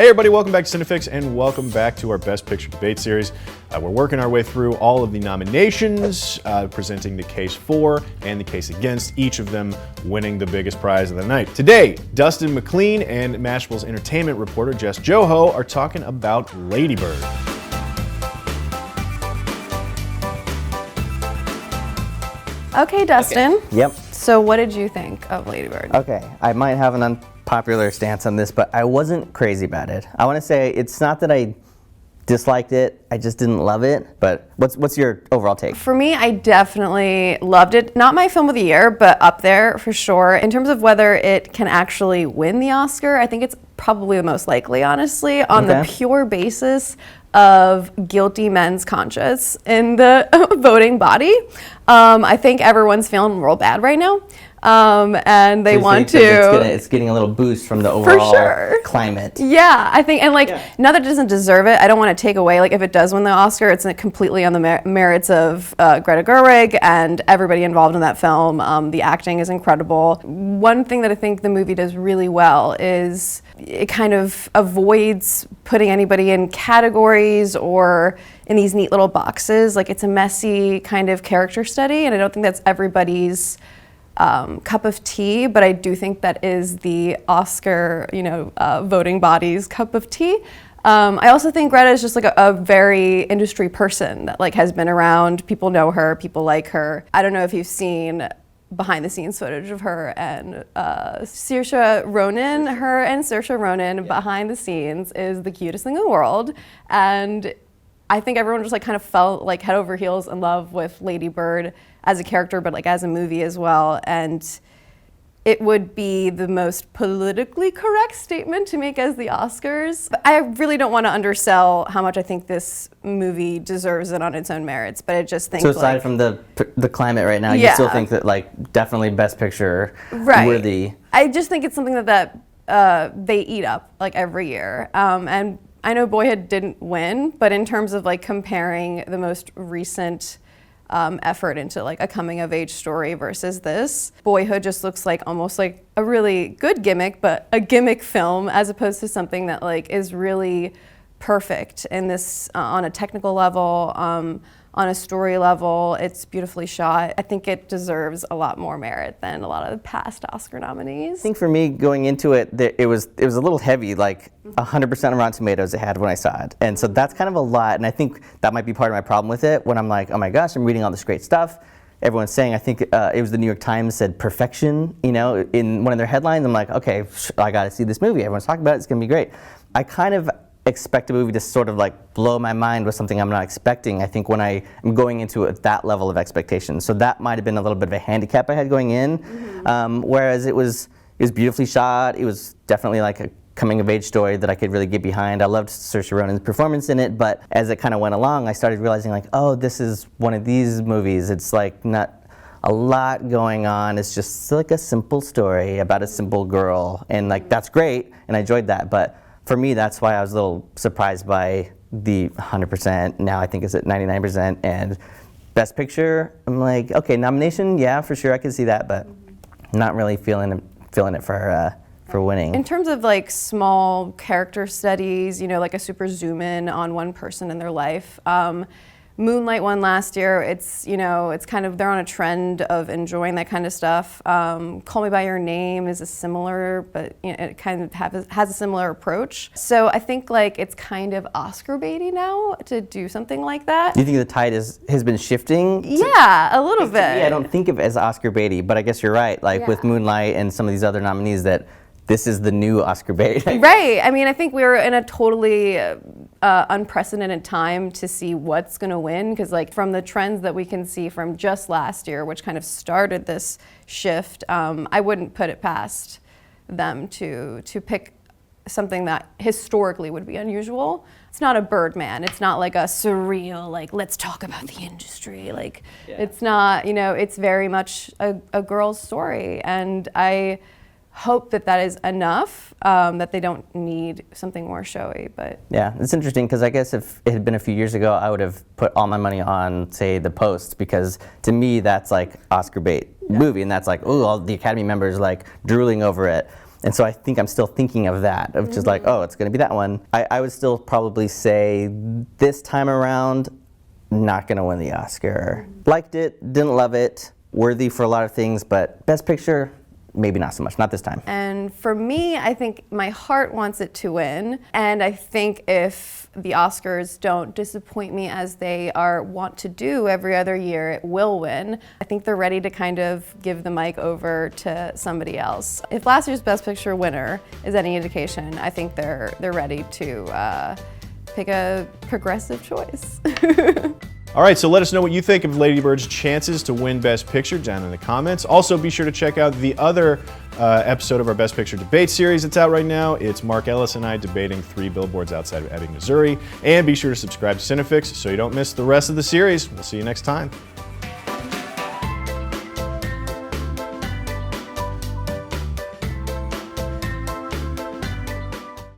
Hey everybody, welcome back to CineFix and welcome back to our Best Picture debate series. We're working our way through all of the nominations, presenting the case for and the case against, each of them winning the biggest prize of the night. Today, Dustin, McLean, and Mashable's entertainment reporter, Jess Joho, are talking about Lady Bird. Okay, Dustin. Okay. Yep. So what did you think of Lady Bird? Okay, I might have an unpopular stance on this, but I wasn't crazy about it. I want to say it's not that I disliked it, I just didn't love it. But what's your overall take? For me, I definitely loved it. Not my film of the year, but up there for sure. In terms of whether it can actually win the Oscar, I think it's probably the most likely, honestly, on the pure basis of guilty men's conscience in the voting body. I think everyone's feeling real bad right now. And they want to. It's getting a little boost from the overall climate. Yeah, I think, and not that it doesn't deserve it. I don't want to take away, if it does win the Oscar, it's completely on the merits of Greta Gerwig and everybody involved in that film. The acting is incredible. One thing that I think the movie does really well is it kind of avoids putting anybody in categories or in these neat little boxes. It's a messy kind of character study, and I don't think that's everybody's cup of tea, but I do think that is the Oscar, voting body's cup of tea. I also think Greta is just a very industry person that has been around. People know her, people like her. I don't know if you've seen behind the scenes footage of her and Saoirse Ronan. Her and Saoirse Ronan behind the scenes is the cutest thing in the world, and I think everyone just kind of fell head over heels in love with Lady Bird as a character, but as a movie as well. And it would be the most politically correct statement to make as the Oscars. But I really don't want to undersell how much I think this movie deserves it on its own merits, but I just think. So aside from the climate right now, you still think that definitely Best Picture worthy. I just think it's something that they eat up every year. And I know Boyhood didn't win, but in terms of comparing the most recent effort into a coming of age story versus this, Boyhood just looks almost like a really good gimmick, but a gimmick film as opposed to something that is really perfect in this on a technical level, on a story level. It's beautifully shot. I think it deserves a lot more merit than a lot of the past Oscar nominees. I think for me going into it, it was a little heavy, 100% on Rotten Tomatoes it had when I saw it. And so that's kind of a lot, and I think that might be part of my problem with it when I'm oh my gosh, I'm reading all this great stuff. Everyone's saying, I think it was the New York Times said perfection, in one of their headlines. I'm okay, I gotta see this movie. Everyone's talking about it, it's gonna be great. I kind of expect a movie to sort of blow my mind with something I'm not expecting, I think, when I am going into it at that level of expectation. So that might have been a little bit of a handicap I had going in. Whereas it was beautifully shot. It was definitely a coming of age story that I could really get behind. I loved Saoirse Ronan's performance in it, but as it kind of went along, I started realizing oh, this is one of these movies. It's not a lot going on. It's just a simple story about a simple girl, and that's great, and I enjoyed that. But for me, that's why I was a little surprised by the 100%. Now I think it's at 99%. And Best Picture, I'm okay, nomination, yeah, for sure, I can see that, but not really feeling it for winning. In terms of small character studies, a super zoom in on one person in their life. Moonlight won last year. It's it's kind of, they're on a trend of enjoying that kind of stuff. Call Me by Your Name is a similar, but it kind of has a similar approach. So I think it's kind of Oscar baity now to do something like that. Do you think the tide has been shifting? Yeah, a little bit. Yeah, I don't think of it as Oscar baity, but I guess you're right. With Moonlight and some of these other nominees, that this is the new Oscar bait. Right. I mean, I think we're in a totally unprecedented time to see what's going to win, because from the trends that we can see from just last year, which kind of started this shift, I wouldn't put it past them to pick something that historically would be unusual. It's not a Birdman. It's not a surreal, let's talk about the industry. It's not, it's very much a girl's story. And I hope that is enough, that they don't need something more showy. But yeah, it's interesting, because I guess if it had been a few years ago, I would have put all my money on, say, The Post, because to me that's Oscar bait movie, and that's oh, all the Academy members drooling over it. And so I think I'm still thinking of that, of just like, oh, it's going to be that one. I would still probably say this time around, not going to win the Oscar. Liked it, didn't love it, worthy for a lot of things, but Best Picture, maybe not so much, not this time. And for me, I think my heart wants it to win. And I think if the Oscars don't disappoint me as they want to do every other year, it will win. I think they're ready to kind of give the mic over to somebody else. If last year's Best Picture winner is any indication, I think they're ready to pick a progressive choice. All right, so let us know what you think of Lady Bird's chances to win Best Picture down in the comments. Also, be sure to check out the other episode of our Best Picture debate series that's out right now. It's Mark Ellis and I debating 3 billboards outside of Ebbing, Missouri. And be sure to subscribe to CineFix so you don't miss the rest of the series. We'll see you next time.